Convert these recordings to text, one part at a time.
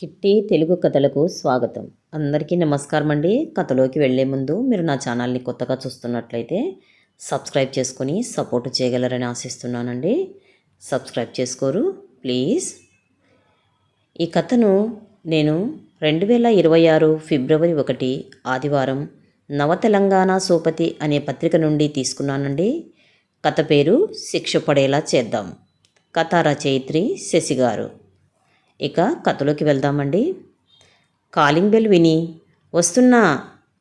Kitty Telugu కథలకు స్వాగతం. అందరికీ నమస్కారం అండి. కథలోకి వెళ్ళే ముందు మీరు నా ఛానల్ని కొత్తగా చూస్తున్నట్లయితే సబ్స్క్రైబ్ చేసుకొని సపోర్ట్ చేయగలరని ఆశిస్తున్నానండి. సబ్స్క్రైబ్ చేసుకోరు ప్లీజ్. ఈ కథను నేను 2026 ఫిబ్రవరి 1 ఆదివారం నవ తెలంగాణ సోపతి అనే పత్రిక నుండి తీసుకున్నానండి. కథ పేరు శిక్ష పడేలా చేద్దాం. కథ రచయిత్రి శశి గారు. ఇక కథలోకి వెళ్దామండి. కాలింగ్ బెల్ విని వస్తున్నా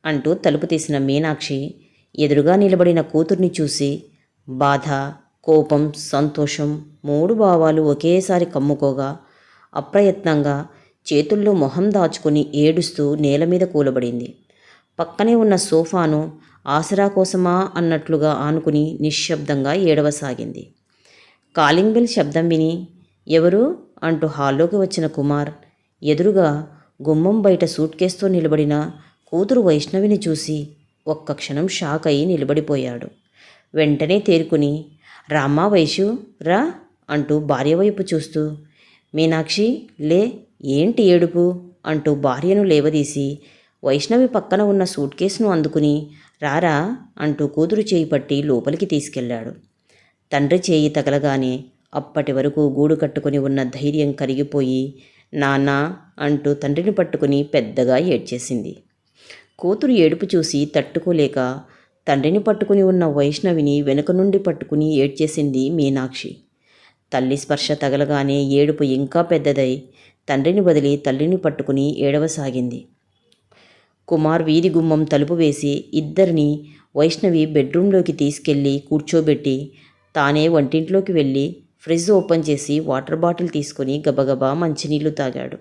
అంటూ తలుపు తీసిన మీనాక్షి ఎదురుగా నిలబడిన కూతుర్ని చూసి బాధ, కోపం, సంతోషం 3 భావాలు ఒకేసారి కమ్ముకోగా అప్రయత్నంగా చేతుల్లో మొహం దాచుకుని ఏడుస్తూ నేల మీద కూలబడింది. పక్కనే ఉన్న సోఫాను ఆసరా కోసమా అన్నట్లుగా ఆనుకుని నిశ్శబ్దంగా ఏడవసాగింది. కాలింగ్ బెల్ శబ్దం విని ఎవరు అంటూ హాల్లోకి వచ్చిన కుమార్ ఎదురుగా గుమ్మం బయట సూట్ కేసుతో నిలబడిన కూతురు వైష్ణవిని చూసి ఒక్క క్షణం షాక్ అయి నిలబడిపోయాడు. వెంటనే తేరుకుని రామ్మా వైషు రా అంటూ భార్య వైపు చూస్తూ మీనాక్షి లే ఏంటి ఏడుపు అంటూ భార్యను లేవదీసి వైష్ణవి పక్కన ఉన్న సూట్ కేసును అందుకుని రారా అంటూ కూతురు చేయి పట్టి లోపలికి తీసుకెళ్లాడు. తండ్రి చేయి తగలగానే అప్పటి వరకు గూడు కట్టుకుని ఉన్న ధైర్యం కరిగిపోయి నాన్నా అంటూ తండ్రిని పట్టుకుని పెద్దగా ఏడ్చేసింది. కూతురు ఏడుపు చూసి తట్టుకోలేక తండ్రిని పట్టుకుని ఉన్న వైష్ణవిని వెనుక నుండి పట్టుకుని ఏడ్చేసింది మీనాక్షి. తల్లి స్పర్శ తగలగానే ఏడుపు ఇంకా పెద్దదై తండ్రిని వదిలి తల్లిని పట్టుకుని ఏడవసాగింది. కుమార్ వీధి గుమ్మం తలుపు వేసి ఇద్దరిని వైష్ణవి బెడ్రూంలోకి తీసుకెళ్ళి కూర్చోబెట్టి తానే వంటింట్లోకి వెళ్ళి ఫ్రిడ్జ్ ఓపెన్ చేసి వాటర్ బాటిల్ తీసుకొని గబగబా మంచినీళ్లు తాగాడు.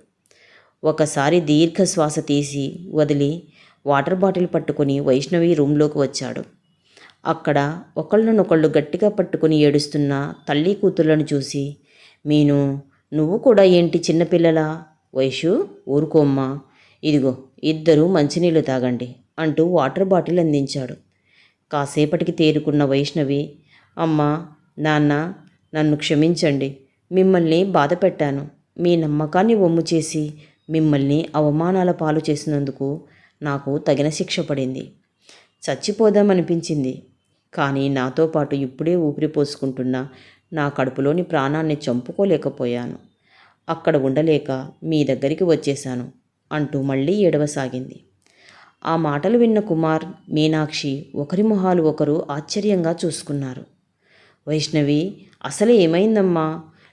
ఒకసారి దీర్ఘ శ్వాస తీసి వదిలి వాటర్ బాటిల్ పట్టుకుని వైష్ణవి రూంలోకి వచ్చాడు. అక్కడ ఒకళ్ళనొకళ్ళు గట్టిగా పట్టుకుని ఏడుస్తున్న తల్లి కూతుర్లను చూసి మీను నువ్వు కూడా ఏంటి చిన్నపిల్లలా? వైషు ఊరుకోమ్మా, ఇదిగో ఇద్దరూ మంచినీళ్ళు తాగండి అంటూ వాటర్ బాటిల్ అందించాడు. కాసేపటికి తేరుకున్న వైష్ణవి అమ్మా నాన్న నన్ను క్షమించండి, మిమ్మల్ని బాధ పెట్టాను. మీ నమ్మకాన్ని వమ్ము చేసి మిమ్మల్ని అవమానాల పాలు చేసినందుకు నాకు తగిన శిక్ష పడింది. చచ్చిపోదామనిపించింది, కానీ నాతో పాటు ఇప్పుడే ఊపిరి పోసుకుంటున్న నా కడుపులోని ప్రాణాన్ని చంపుకోలేకపోయాను. అక్కడ ఉండలేక మీ దగ్గరికి వచ్చేశాను అంటూ మళ్ళీ ఏడవసాగింది. ఆ మాటలు విన్న కుమార్, మీనాక్షి ఒకరి మొహాలు ఒకరు ఆశ్చర్యంగా చూసుకున్నారు. వైష్ణవి అసలు ఏమైందమ్మా?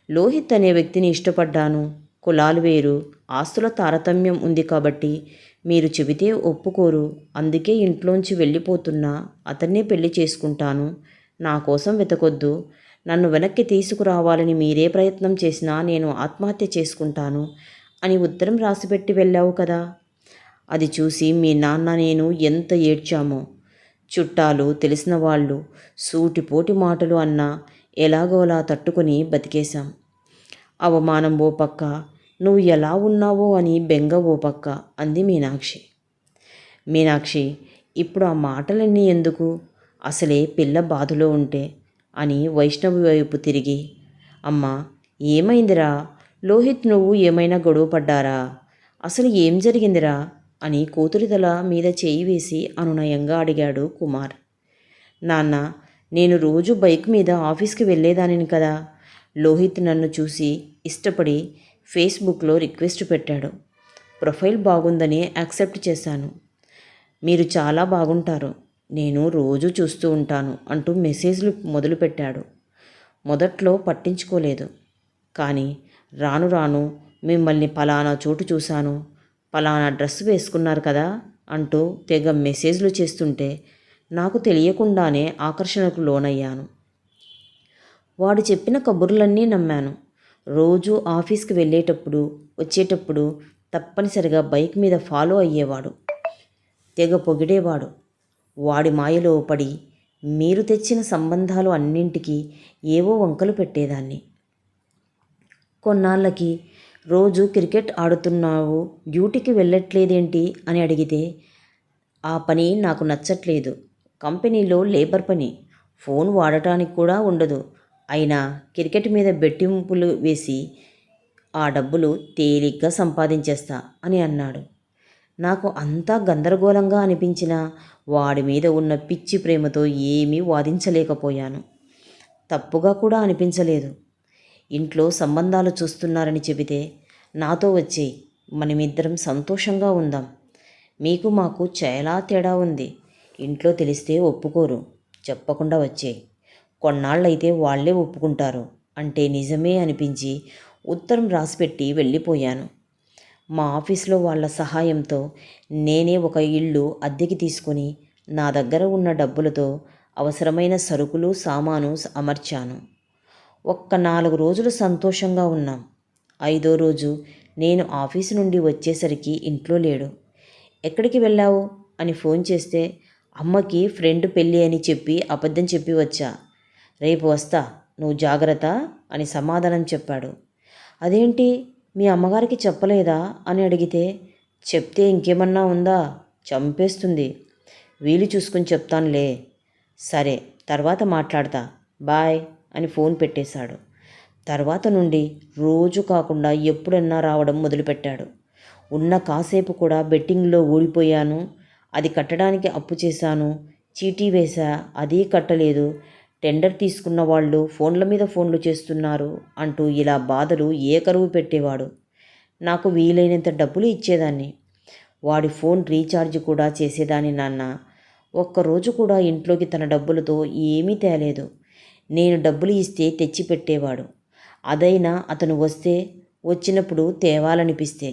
లోహిత్ అనే వ్యక్తిని ఇష్టపడ్డాను. కులాలు వేరు, ఆస్తుల తారతమ్యం ఉంది కాబట్టి మీరు చెబితే ఒప్పుకోరు. అందుకే ఇంట్లోంచి వెళ్ళిపోతున్నా. అతన్నే పెళ్లి చేసుకుంటాను. నా కోసం వెతకొద్దు. నన్ను వెనక్కి తీసుకురావాలని మీరే ప్రయత్నం చేసినా నేను ఆత్మహత్య చేసుకుంటాను అని ఉత్తరం రాసిపెట్టి వెళ్ళావు కదా. అది చూసి మీ నాన్న నేను ఎంత ఏడ్చామో. చుట్టాలు తెలిసిన వాళ్ళు సూటిపోటి మాటలు అన్నా ఎలాగోలా తట్టుకుని బతికేశాం. అవమానం ఓ పక్క, నువ్వు ఎలా ఉన్నావో అని బెంగ ఓ పక్క అంది మీనాక్షి. మీనాక్షి ఇప్పుడు ఆ మాటలన్నీ ఎందుకు? అసలే పిల్ల బాధలో ఉంటే అని వైష్ణవి వైపు తిరిగి అమ్మా ఏమైందిరా? లోహిత్ నువ్వు ఏమైనా గొడవ పడ్డారా? అసలు ఏం జరిగిందిరా అని కూతురి తల మీద చేయి వేసి అనునయంగా అడిగాడు కుమార్. నాన్న నేను రోజు బైక్ మీద ఆఫీస్కి వెళ్ళేదానిని కదా. లోహిత్ నన్ను చూసి ఇష్టపడి ఫేస్బుక్లో రిక్వెస్ట్ పెట్టాడు. ప్రొఫైల్ బాగుందని యాక్సెప్ట్ చేశాను. మీరు చాలా బాగుంటారు, నేను రోజు చూస్తూ ఉంటాను అంటూ మెసేజ్లు మొదలుపెట్టాడు. మొదట్లో పట్టించుకోలేదు, కానీ రాను రాను మిమ్మల్ని పలానా చోటు చూశాను, పలానా డ్రెస్ వేసుకున్నారు కదా అంటూ తెగ మెసేజ్లు చేస్తుంటే నాకు తెలియకుండానే ఆకర్షణకు లోనయ్యాను. వాడు చెప్పిన కబుర్లన్నీ నమ్మాను. రోజు ఆఫీస్కి వెళ్ళేటప్పుడు వచ్చేటప్పుడు తప్పనిసరిగా బైక్ మీద ఫాలో అయ్యేవాడు. తెగ పొగిడేవాడు. వాడి మాయలో పడి మీరు తెచ్చిన సంబంధాలు అన్నింటికీ ఏవో వంకలు పెట్టేదాన్ని. కొన్నాళ్ళకి రోజు క్రికెట్ ఆడుతున్నావు, డ్యూటీకి వెళ్ళట్లేదేంటి అని అడిగితే ఆ పని నాకు నచ్చట్లేదు. కంపెనీలో లేబర్ పని, ఫోన్ వాడటానికి కూడా ఉండదు. అయినా క్రికెట్ మీద బెట్టింపులు వేసి ఆ డబ్బులు తేలిగ్గా సంపాదించేస్తా అని అన్నాడు. నాకు అంతా గందరగోళంగా అనిపించినా వాడి మీద ఉన్న పిచ్చి ప్రేమతో ఏమీ వాదించలేకపోయాను. తప్పుగా కూడా అనిపించలేదు. ఇంట్లో సంబంధాలు చూస్తున్నారని చెబితే నాతో వచ్చేయి, మనమిద్దరం సంతోషంగా ఉందాం. మీకు మాకు చాలా తేడా ఉంది. ఇంట్లో తెలిస్తే ఒప్పుకోరు. చెప్పకుండా వచ్చేయి. కొన్నాళ్ళైతే వాళ్ళే ఒప్పుకుంటారు అంటే నిజమే అనిపించి ఉత్తరం రాసిపెట్టి వెళ్ళిపోయాను. మా ఆఫీస్లో వాళ్ళ సహాయంతో నేనే ఒక ఇల్లు అద్దెకి తీసుకొని నా దగ్గర ఉన్న డబ్బులతో అవసరమైన సరుకులు సామాను అమర్చాను. ఒక్క 4 రోజులు సంతోషంగా ఉన్నాం. 5వ రోజు నేను ఆఫీసు నుండి వచ్చేసరికి ఇంట్లో లేడు. ఎక్కడికి వెళ్ళావు అని ఫోన్ చేస్తే అమ్మకి ఫ్రెండ్ పెళ్ళి అని చెప్పి అబద్ధం చెప్పి వచ్చా. రేపు వస్తా, నువ్వు జాగ్రత్త అని సమాధానం చెప్పాడు. అదేంటి, మీ అమ్మగారికి చెప్పలేదా అని అడిగితే చెప్తే ఇంకేమన్నా ఉందా, చంపేస్తుంది. వీలు చూసుకుని చెప్తానులే. సరే, తర్వాత మాట్లాడతా, బాయ్ అని ఫోన్ పెట్టేశాడు. తర్వాత నుండి రోజు కాకుండా ఎప్పుడన్నా రావడం మొదలుపెట్టాడు. ఉన్న కాసేపు కూడా బెట్టింగ్లో ఓడిపోయాను, అది కట్టడానికి అప్పు చేశాను, చీటీ వేశా, అదీ కట్టలేదు, టెండర్ తీసుకున్న వాళ్ళు ఫోన్ల మీద ఫోన్లు చేస్తున్నారు అంటూ ఇలా బాధలు ఏకరువు పెట్టేవాడు. నాకు వీలైనంత డబ్బులు ఇచ్చేదాన్ని. వాడి ఫోన్ రీఛార్జ్ కూడా చేసేదాన్ని నాన్న. ఒక్కరోజు కూడా ఇంట్లోకి తన డబ్బులతో ఏమీ తేలేదు. నేను డబ్బులు ఇస్తే తెచ్చిపెట్టేవాడు. అదైనా అతను వస్తే వచ్చినప్పుడు తేవాలనిపిస్తే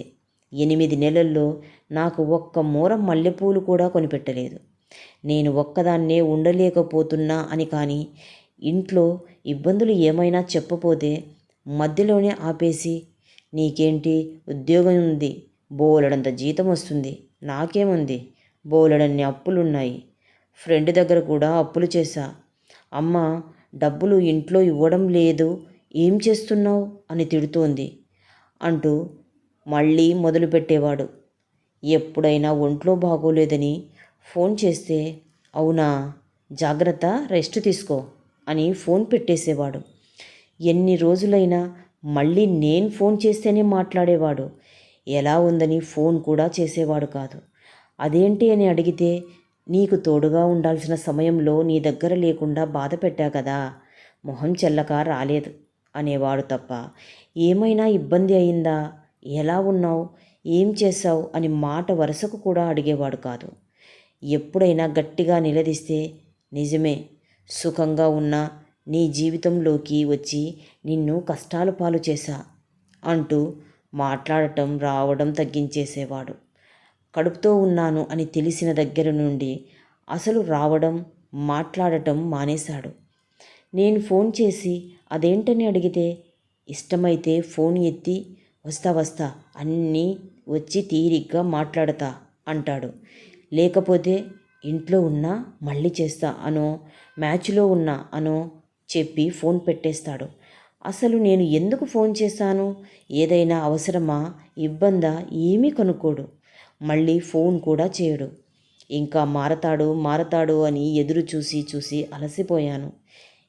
8 నెలల్లో నాకు ఒక్క మూర మల్లెపూలు కూడా కొనిపెట్టలేదు. నేను ఒక్కదాన్నే ఉండలేకపోతున్నా అని కానీ ఇంట్లో ఇబ్బందులు ఏమైనా చెప్పపోతే మధ్యలోనే ఆపేసి, నీకేంటి, ఉద్యోగం ఉంది, బోలెడంత జీతం వస్తుంది, నాకేముంది, బోలెడన్ని అప్పులున్నాయి, ఫ్రెండ్ దగ్గర కూడా అప్పులు చేశా, అమ్మ డబ్బులు ఇంట్లో ఇవ్వడం లేదు, ఏం చేస్తున్నావు అని తిడుతోంది అంటూ మళ్ళీ మొదలుపెట్టేవాడు. ఎప్పుడైనా ఒంట్లో బాగోలేదని ఫోన్ చేస్తే అవునా, జాగ్రత్త, రెస్ట్ తీసుకో అని ఫోన్ పెట్టేసేవాడు. ఎన్ని రోజులైనా మళ్ళీ నేను ఫోన్ చేస్తేనే మాట్లాడేవాడు. ఎలా ఉందని ఫోన్ కూడా చేసేవాడు కాదు. అదేంటి అని అడిగితే నీకు తోడుగా ఉండాల్సిన సమయంలో నీ దగ్గర లేకుండా బాధ పెట్టా కదా, మొహం చెల్లక రాలేదు అనేవాడు తప్ప ఏమైనా ఇబ్బంది అయిందా, ఎలా ఉన్నావు, ఏం చేశావు అని మాట వరుసకు కూడా అడిగేవాడు కాదు. ఎప్పుడైనా గట్టిగా నిలదీస్తే నిజమే, సుఖంగా ఉన్న నీ జీవితంలోకి వచ్చి నిన్ను కష్టాల పాలు చేశా అంటూ మాట్లాడటం రావడం తగ్గించేసేవాడు. కడుపుతో ఉన్నాను అని తెలిసిన దగ్గర నుండి అసలు రావడం మాట్లాడటం మానేశాడు. నేను ఫోన్ చేసి అదేంటని అడిగితే ఇష్టమైతే ఫోన్ ఎత్తి వస్తా వస్తా అన్నీ వచ్చి తీరిగ్గా మాట్లాడతా అంటాడు. లేకపోతే ఇంట్లో ఉన్నా మళ్ళీ చేస్తా అనో, మ్యాచ్లో ఉన్నా అనో చెప్పి ఫోన్ పెట్టేస్తాడు. అసలు నేను ఎందుకు ఫోన్ చేశాను, ఏదైనా అవసరమా, ఇబ్బందా ఏమీ కనుక్కోడు. మళ్ళీ ఫోన్ కూడా చేయడు. ఇంకా మారతాడు మారతాడు అని ఎదురు చూసి చూసి అలసిపోయాను.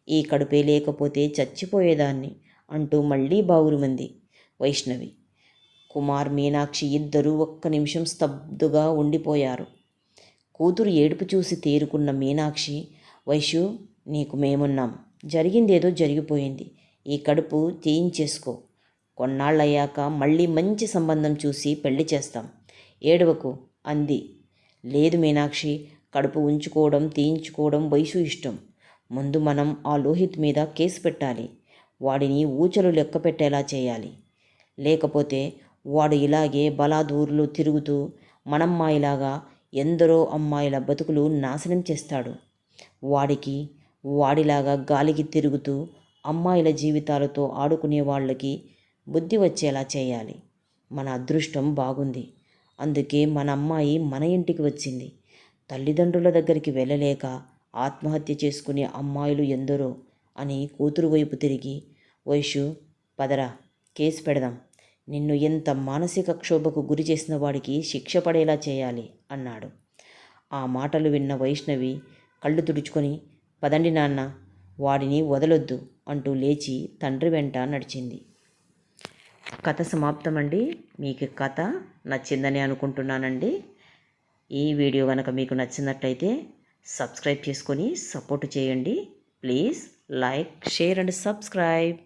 ఈ కడుపే లేకపోతే చచ్చిపోయేదాన్ని అంటూ మళ్ళీ బావురుమంది వైష్ణవి. కుమార్, మీనాక్షి ఇద్దరూ ఒక్క నిమిషం స్తబ్దుగా ఉండిపోయారు. కూతురు ఏడుపు చూసి తేరుకున్న మీనాక్షి, వైషు, నీకు మేమున్నాం, జరిగిందేదో జరిగిపోయింది, ఈ కడుపు తీయించేసుకో, కొన్నాళ్ళయ్యాక మళ్ళీ మంచి సంబంధం చూసి పెళ్లి చేస్తాం, ఏడవకు అంది. లేదు మీనాక్షి, కడుపు ఉంచుకోవడం తీయించుకోవడం వైషు ఇష్టం. ముందు మనం ఆ లోహిత్ మీద కేసు పెట్టాలి, వాడిని ఊచలు లెక్క పెట్టేలా చేయాలి. లేకపోతే వాడు ఇలాగే బలాదూర్లు తిరుగుతూ మనమ్మాయిలాగా ఎందరో అమ్మాయిల బతుకులు నాశనం చేస్తాడు. వాడికి వాడిలాగా గాలికి తిరుగుతూ అమ్మాయిల జీవితాలతో ఆడుకునే వాళ్ళకి బుద్ధి వచ్చేలా చేయాలి. మన అదృష్టం బాగుంది, అందుకే మన అమ్మాయి మన ఇంటికి వచ్చింది. తల్లిదండ్రుల దగ్గరికి వెళ్ళలేక ఆత్మహత్య చేసుకునే అమ్మాయిలు ఎందరో అని కూతురు వైపు తిరిగి, వైషు పదరా, కేసు పెడదాం, నిన్ను ఎంత మానసిక క్షోభకు గురి చేసిన వాడికి శిక్ష పడేలా చేయాలి అన్నాడు. ఆ మాటలు విన్న వైష్ణవి కళ్ళు తుడుచుకొని, పదండి నాన్న, వాడిని వదలొద్దు అంటూ లేచి తండ్రి వెంట నడిచింది. కథ సమాప్తం అండి. మీకు కథ నచ్చిందని అనుకుంటున్నానండి. ఈ వీడియో కనుక మీకు నచ్చినట్లయితే సబ్స్క్రైబ్ చేసుకొని సపోర్ట్ చేయండి. Please like, share and subscribe.